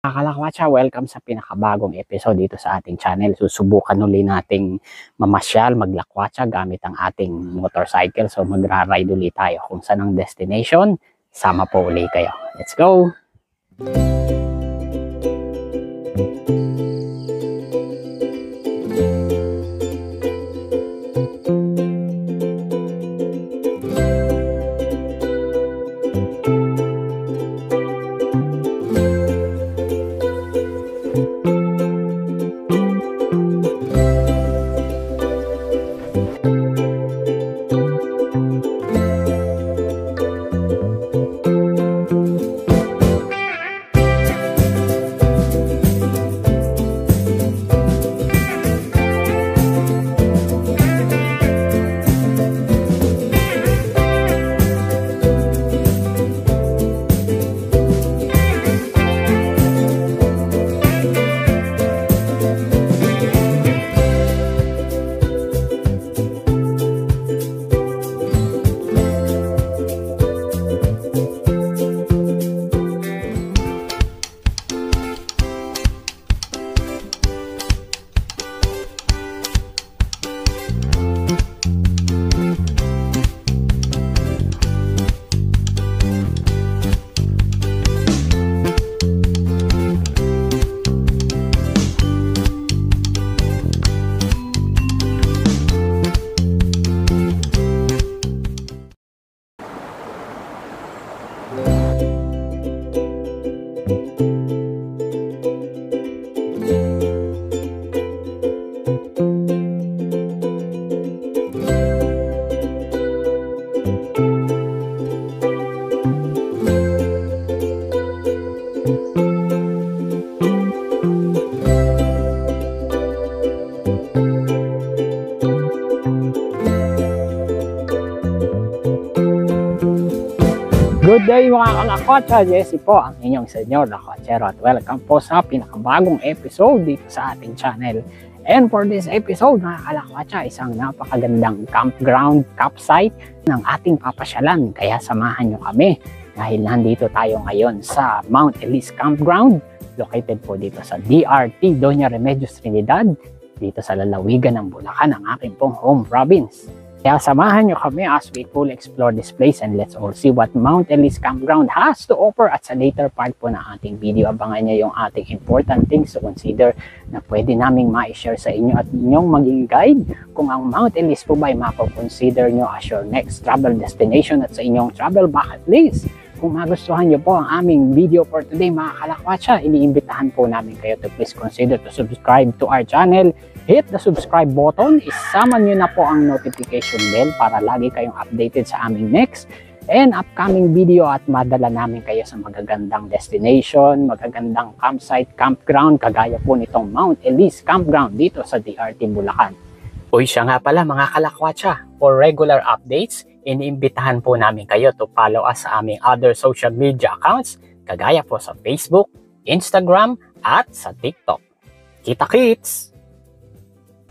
Kalakwatsa, welcome sa pinakabagong episode dito sa ating channel. Susubukan uli nating mamasyal, maglakwatsa gamit ang ating motorcycle. So magra-ride uli tayo kung saan ang destination. Sama po uli kayo. Let's go! Good day mga kalakwatsa, Jesse po ang inyong senyor lakwatsero at welcome po sa pinakabagong episode dito sa ating channel. And for this episode mga kalakwatsa, isang napakagandang campsite ng ating papasyalan. Kaya samahan nyo kami dahil nandito tayo ngayon sa Mount Elise Campground, located po dito sa DRT, Doña Remedios Trinidad, dito sa lalawigan ng Bulacan, ang aking pong home province. Kaya samahan nyo kami as we fully explore this place and let's all see what Mount Elise Campground has to offer. At sa later part po na ating video, abangan nyo yung ating important things to consider na pwede naming ma-share sa inyo at inyong maging guide kung ang Mount Elise po ba ay mapakonsider nyo as your next travel destination at sa inyong travel bucket list. Kung magustuhan nyo po ang aming video for today mga kalakwatsa, iniimbitahan po namin kayo to please consider to subscribe to our channel. Hit the subscribe button, isama nyo na po ang notification bell para lagi kayong updated sa aming next and upcoming video at madala namin kayo sa magagandang destination, magagandang campsite, campground, kagaya po nitong Mount Elise Campground dito sa DRT Bulacan. Uy, siya nga pala mga kalakwatsa, for regular updates, iniimbitahan po namin kayo to follow us sa aming other social media accounts, kagaya po sa Facebook, Instagram, at sa TikTok. Kita-kits!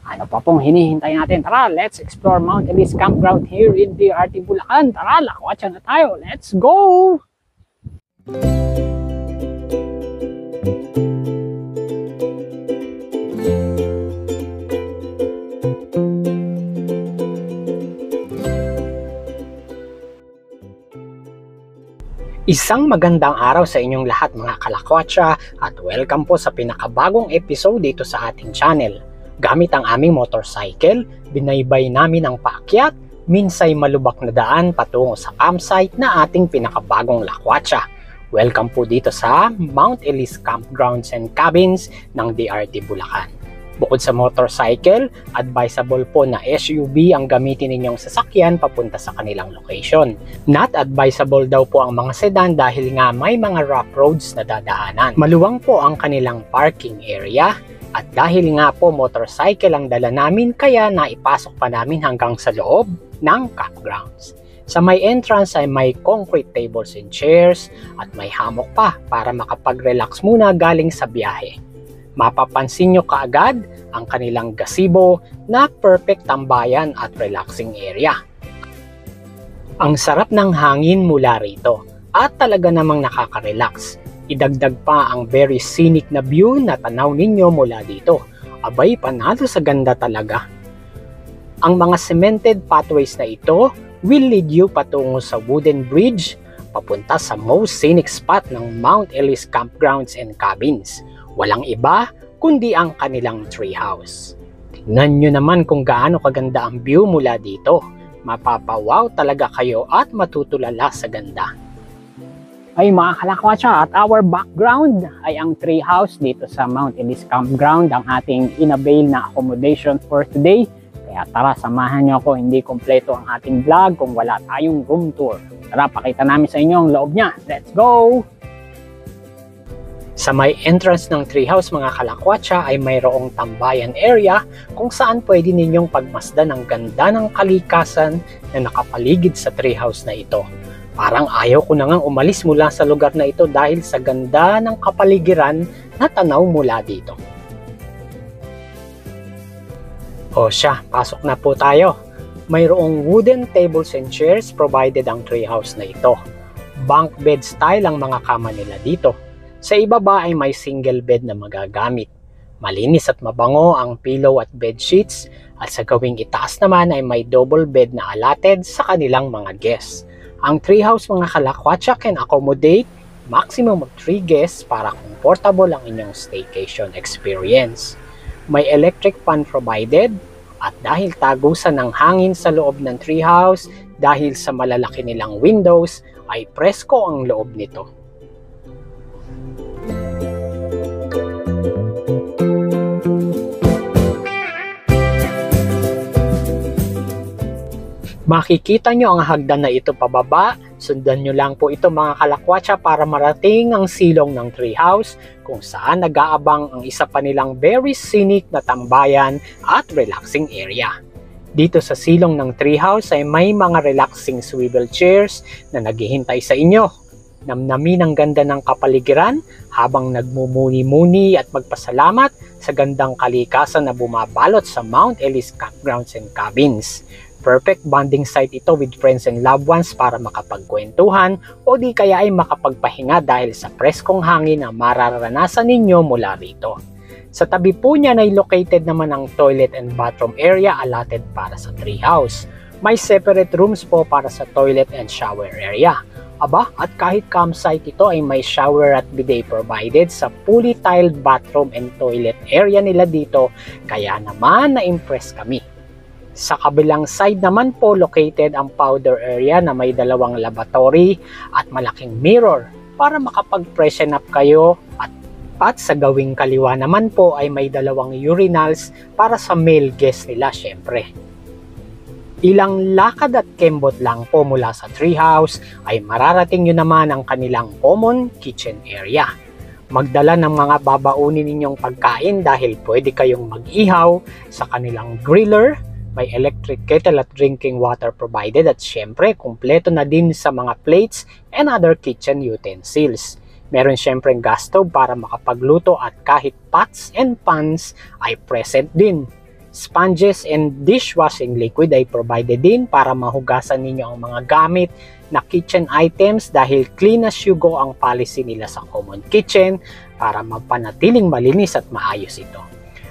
Ano pa pong hinihintay natin? Tara, let's explore Mount Elise Campground here in DRT Bulacan. Tara, lakwatsa na tayo. Let's go! Isang magandang araw sa inyong lahat mga kalakwatsa at welcome po sa pinakabagong episode dito sa ating channel. Gamit ang aming motorcycle, binaybay namin ang paakyat, minsay malubak na daan patungo sa campsite na ating pinakabagong lakwatsa. Welcome po dito sa Mount Elise Campgrounds and Cabins ng DRT Bulacan. Bukod sa motorcycle, advisable po na SUV ang gamitin ninyong sasakyan papunta sa kanilang location. Not advisable daw po ang mga sedan dahil nga may mga rough roads na dadaanan. Maluwang po ang kanilang parking area. At dahil nga po motorcycle ang dala namin, kaya naipasok pa namin hanggang sa loob ng campgrounds. Sa may entrance ay may concrete tables and chairs at may hammock pa para makapag-relax muna galing sa biyahe. Mapapansin nyo kaagad ang kanilang gazebo na perfect tambayan at relaxing area. Ang sarap ng hangin mula rito at talaga namang nakaka-relax. Idagdag pa ang very scenic na view na tanaw ninyo mula dito. Abay, panalo sa ganda talaga. Ang mga cemented pathways na ito will lead you patungo sa wooden bridge papunta sa most scenic spot ng Mount Ellis Campgrounds and Cabins. Walang iba kundi ang kanilang treehouse. Tingnan nyo naman kung gaano kaganda ang view mula dito. Mapapawaw talaga kayo at matutulala sa ganda. Ay mga kalakwatsa, at our background ay ang treehouse dito sa Mount Ellis Campground, ang ating inavail na accommodation for today. Kaya tara, samahan nyo ako, hindi kompleto ang ating vlog kung wala tayong room tour. Tara, pakita namin sa inyo ang loob niya. Let's go! Sa may entrance ng treehouse mga kalakwatsa ay mayroong tambayan area kung saan pwede ninyong pagmasdan ang ganda ng kalikasan na nakapaligid sa treehouse na ito. Parang ayaw ko na ngang umalis mula sa lugar na ito dahil sa ganda ng kapaligiran na tanaw mula dito. O siya, pasok na po tayo. Mayroong wooden tables and chairs provided ang treehouse na ito. Bunk bed style ang mga kama nila dito. Sa ibaba ay may single bed na magagamit. Malinis at mabango ang pillow at bed sheets at sa gawing itaas naman ay may double bed na allotted sa kanilang mga guests. Ang treehouse mga kalakwatsa can accommodate maximum of 3 guests para comfortable ang inyong staycation experience. May electric fan provided at dahil tagusan ng hangin sa loob ng treehouse dahil sa malalaki nilang windows ay presko ang loob nito. Makikita nyo ang hagdan na ito pababa. Sundan nyo lang po ito mga kalakwatsa para marating ang silong ng treehouse kung saan nag-aabang ang isa pa nilang very scenic na tambayan at relaxing area. Dito sa silong ng treehouse ay may mga relaxing swivel chairs na naghihintay sa inyo. Namnamin ang ganda ng kapaligiran habang nagmumuni-muni at magpasalamat sa gandang kalikasan na bumabalot sa Mount Ellis Campgrounds and Cabins. Perfect bonding site ito with friends and loved ones para makapagkwentuhan o di kaya ay makapagpahinga dahil sa preskong hangin na mararanasan ninyo mula rito. Sa tabi po niya ay located naman ang toilet and bathroom area allotted para sa treehouse. May separate rooms po para sa toilet and shower area. Aba, at kahit campsite ito ay may shower at bidet provided sa fully tiled bathroom and toilet area nila dito, kaya naman na-impress kami. Sa kabilang side naman po located ang powder area na may dalawang lavatory at malaking mirror para makapag-freshen up kayo at sa gawing kaliwa naman po ay may dalawang urinals para sa male guest nila syempre. Ilang lakad at kembot lang po mula sa treehouse ay mararating nyo naman ang kanilang common kitchen area. Magdala ng mga babaunin ninyong pagkain dahil pwede kayong mag-ihaw sa kanilang griller. May electric kettle at drinking water provided at syempre kumpleto na din sa mga plates and other kitchen utensils. Meron syempre gas stove para makapagluto at kahit pots and pans ay present din. Sponges and dishwashing liquid ay provided din para mahugasan ninyo ang mga gamit na kitchen items dahil clean as you go ang policy nila sa common kitchen para mapanatiling malinis at maayos ito.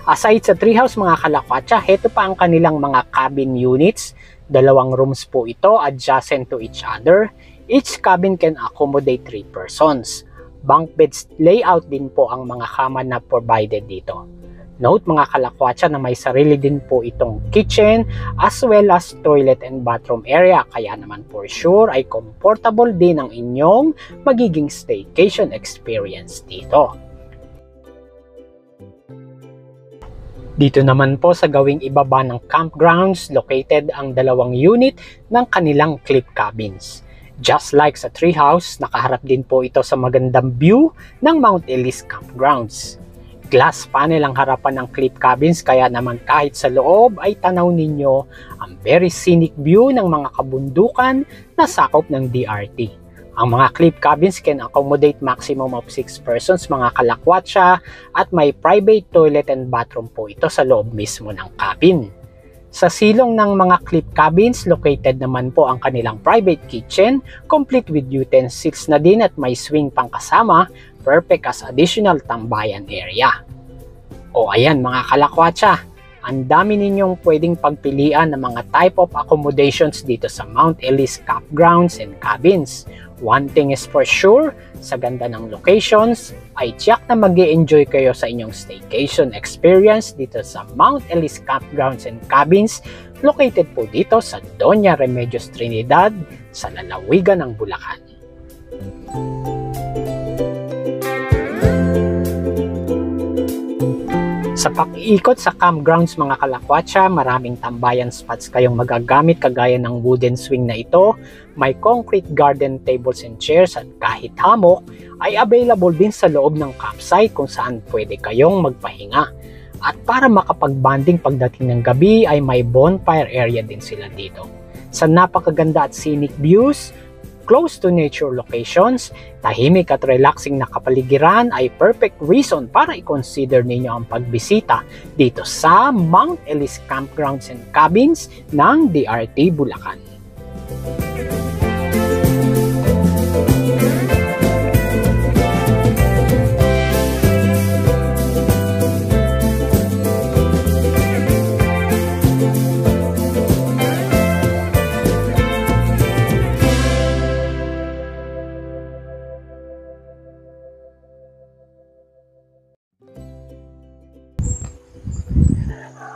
Aside sa treehouse mga kalakwatsa, heto pa ang kanilang mga cabin units. 2 rooms po ito adjacent to each other. Each cabin can accommodate 3 persons. Bunk beds layout din po ang mga kama na provided dito. Note mga kalakwatsa na may sarili din po itong kitchen as well as toilet and bathroom area, kaya naman for sure ay comfortable din ang inyong magiging staycation experience dito. Dito naman po sa gawing ibaba ng campgrounds, located ang 2 unit ng kanilang clip cabins. Just like sa treehouse, nakaharap din po ito sa magandang view ng Mount Ellis Campgrounds. Glass panel ang harapan ng clip cabins kaya naman kahit sa loob ay tanaw ninyo ang very scenic view ng mga kabundukan na sakop ng DRT. Ang mga clip cabins can accommodate maximum of 6 persons mga kalakwatsa at may private toilet and bathroom po ito sa loob mismo ng cabin. Sa silong ng mga clip cabins, located naman po ang kanilang private kitchen, complete with utensils na din at may swing pang kasama perfect as additional tambayan area. O ayan mga kalakwatsa, ang dami ninyong pwedeng pagpilian ng mga type of accommodations dito sa Mount Ellis Campgrounds and Cabins. One thing is for sure, sa ganda ng locations, ay tiyak na mag-i-enjoy kayo sa inyong staycation experience dito sa Mount Ellis Campgrounds and Cabins, located po dito sa Doña Remedios Trinidad sa lalawigan ng Bulacan. Sa pag-iikot sa campgrounds mga kalakwatsa, maraming tambayan spots kayong magagamit kagaya ng wooden swing na ito, may concrete garden tables and chairs at kahit hammock ay available din sa loob ng campsite kung saan pwede kayong magpahinga. At para makapag-bonding pagdating ng gabi ay may bonfire area din sila dito. Sa napakaganda at scenic views, close to nature locations, tahimik at relaxing na kapaligiran ay perfect reason para i-consider ninyo ang pagbisita dito sa Mount Ellis Campgrounds and Cabins ng DRT Bulacan.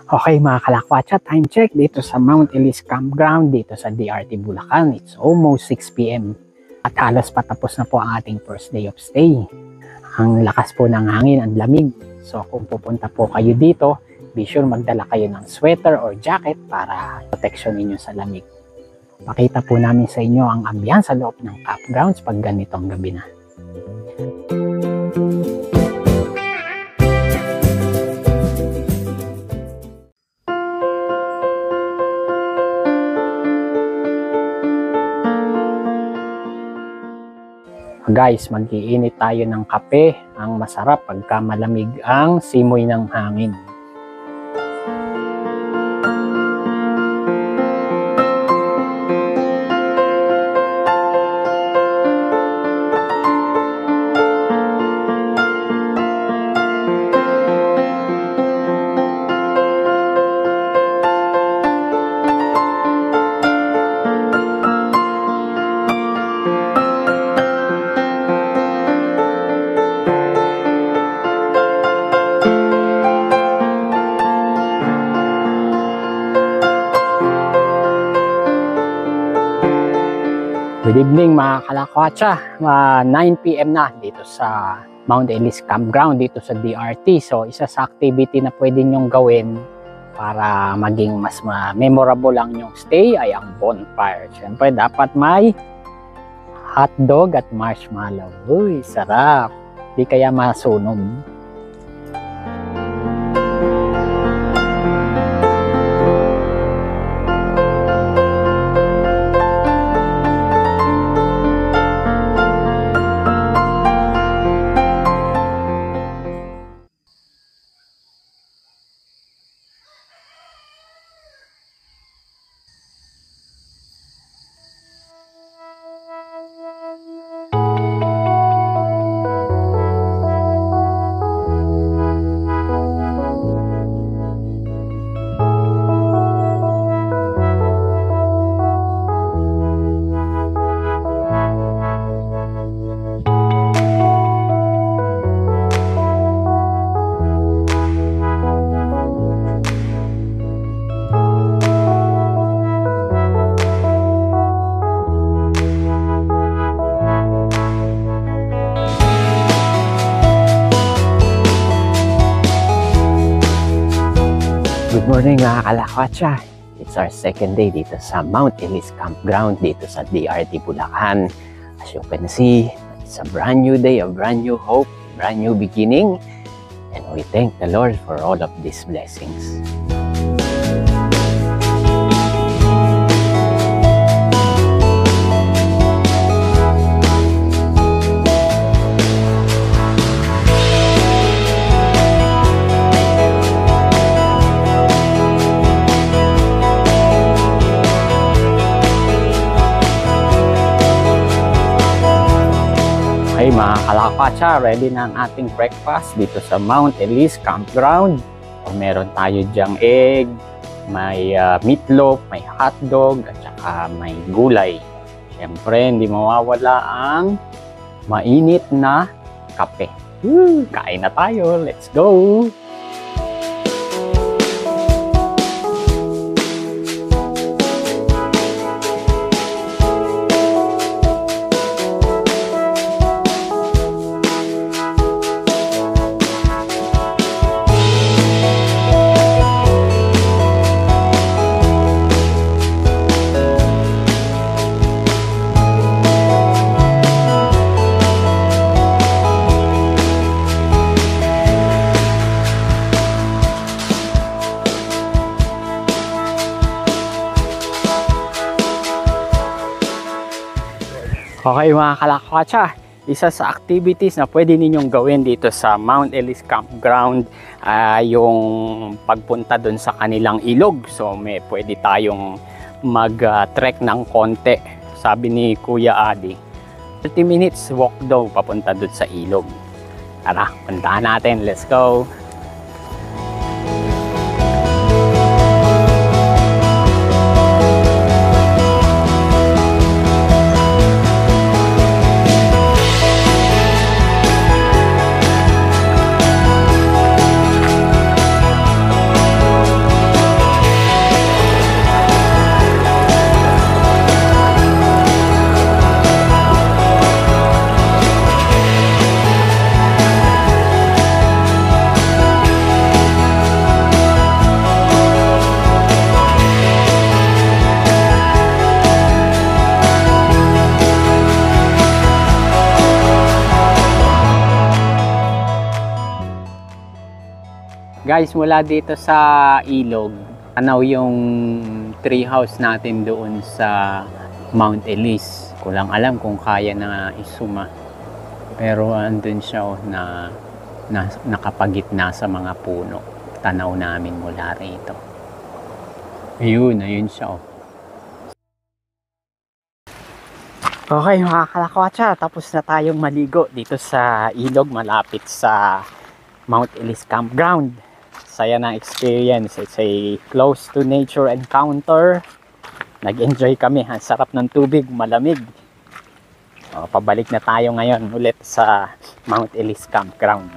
Okay mga kalakwatsa, time check dito sa Mount Ellis Campground dito sa DRT Bulacan. It's almost 6 p.m. at halos patapos na po ang ating first day of stay. Ang lakas po ng hangin, ang lamig. So kung pupunta po kayo dito, be sure magdala kayo ng sweater or jacket para protection ninyo sa lamig. Pakita po namin sa inyo ang ambiance sa loob ng campgrounds pag ganitong gabi na. Guys, mag-iinit tayo ng kape. Ang masarap pagka malamig ang simoy ng hangin. Good evening mga kalakwatsa, 9 p.m. na dito sa Mount Ellis Campground dito sa DRT. So isa sa activity na pwede nyong gawin para maging mas memorable ang nyong stay ay ang bonfire. Siyempre dapat may hotdog at marshmallow. Uy, sarap! Di kaya masunog. Good morning mga kalakwatsa. It's our second day dito sa Mount Ellis Campground dito sa DRT Bulacan. As you can see, it's a brand new day, a brand new hope, brand new beginning. And we thank the Lord for all of these blessings. Mga kalakwatsa, kalakwatsa, ready na ang ating breakfast dito sa Mount Elise Campground. O, meron tayo dyang egg, may meatloaf, may hotdog, at saka may gulay. Siyempre, hindi mawawala ang mainit na kape. Kain na tayo, let's go! Okay mga kalakwatsa, isa sa activities na pwede ninyong gawin dito sa Mount Elise Campground yung pagpunta dun sa kanilang ilog. So pwede tayong mag-trek ng konti. Sabi ni Kuya Adi, 30 minutes walk daw papunta dun sa ilog. Tara, puntahan natin. Let's go! Guys, mula dito sa ilog, tanaw yung tree house natin doon sa Mount Elise. Kulang alam kung kaya na isuma. Pero andun siya na nakapagitna sa mga puno. Tanaw namin mula rito. Ayun siya Okay mga kalakwatsa, tapos na tayong maligo dito sa ilog malapit sa Mount Elise Campground. Saya ng experience. It's a close to nature encounter. Nag-enjoy kami. Ang sarap ng tubig, malamig. Pabalik na tayo ngayon ulit sa Mount Elise Campground.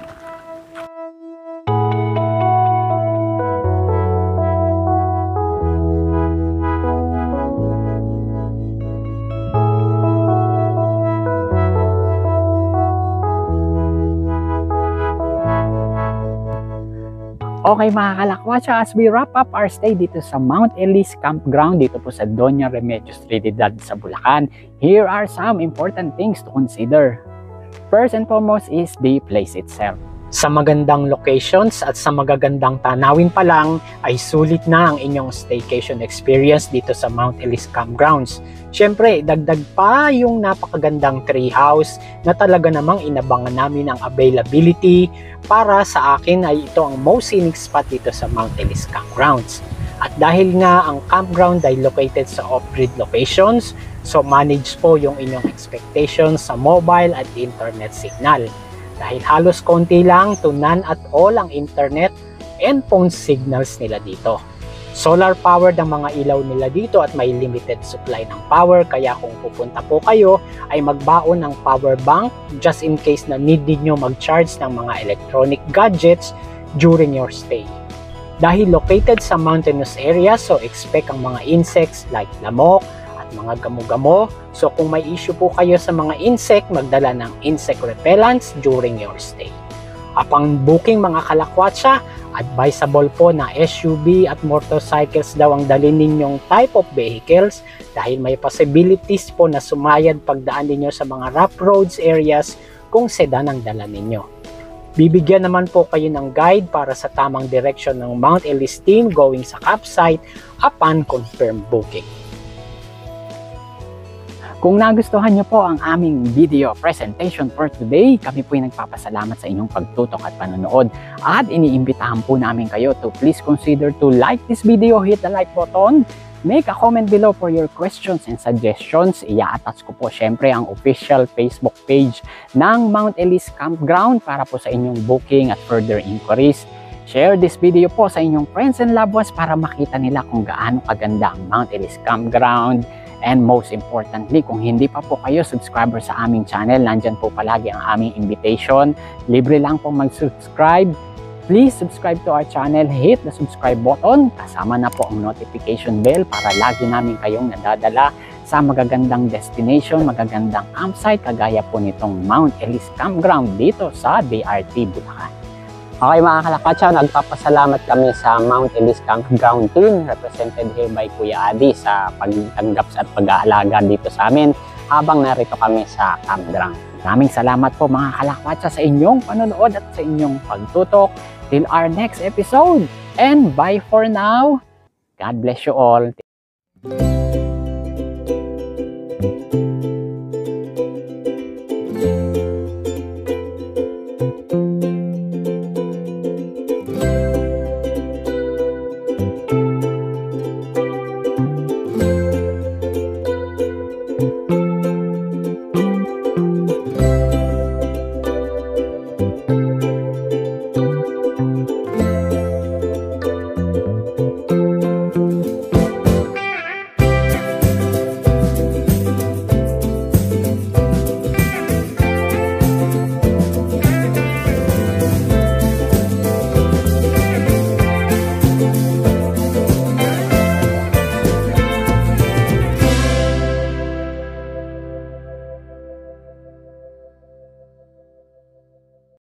Okay mga kalakwatsa, as we wrap up our stay dito sa Mount Elise Campground dito po sa Doña Remedios Trinidad sa Bulacan, here are some important things to consider. First and foremost is the place itself. Sa magandang locations at sa magagandang tanawin pa lang ay sulit na ang inyong staycation experience dito sa Mount Elise Campgrounds. Siyempre, dagdag pa yung napakagandang treehouse na talaga namang inabangan namin ang availability. Para sa akin ay ito ang most scenic spot dito sa Mount Elise Campgrounds. At dahil nga ang campground ay located sa off-grid locations, so manage po yung inyong expectations sa mobile at internet signal. Dahil halos konti lang to none at all ang internet and phone signals nila dito. Solar powered ang mga ilaw nila dito at may limited supply ng power, kaya kung pupunta po kayo ay magbaon ng power bank just in case na need nyo mag-charge ng mga electronic gadgets during your stay. Dahil located sa mountainous area, so expect ang mga insects like lamok at mga gamo-gamo. So kung may issue po kayo sa mga insect, magdala ng insect repellents during your stay. Upang booking mga kalakwatsa, advisable po na SUV at motorcycles daw ang dalhin ninyong type of vehicles dahil may possibilities po na sumayad pagdaan ninyo sa mga rough roads areas kung sedan ang dala ninyo. Bibigyan naman po kayo ng guide para sa tamang direction ng Mount Elise team going sa campsite upon confirmed booking. Kung nagustuhan nyo po ang aming video presentation for today, kami po ay nagpapasalamat sa inyong pagtutok at panonood. At iniimbitahan po namin kayo to please consider to like this video, hit the like button, Make a comment below for your questions and suggestions. Ia-attach ko po syempre ang official Facebook page ng Mount Elise Campground para po sa inyong booking at further inquiries. Share this video po sa inyong friends and loved ones para makita nila kung gaano kaganda ang Mount Elise Campground. And most importantly, kung hindi pa po kayo subscriber sa aming channel, nandyan po palagi ang aming invitation. Libre lang po mag-subscribe. Please subscribe to our channel, hit the subscribe button, kasama na po ang notification bell para lagi namin kayong nadadala sa magagandang destination, magagandang campsite, kagaya po nitong Mount Elise Campground dito sa BRT Bulacan. Okay mga kalakatsa, nagpapasalamat kami sa Mount Elise Campground team represented here by Kuya Adi sa pagtanggap at pag-aalaga dito sa amin habang narito kami sa campground. Maraming salamat po mga kalakatsa sa inyong panonood at sa inyong pagtutok. Till our next episode, and bye for now. God bless you all.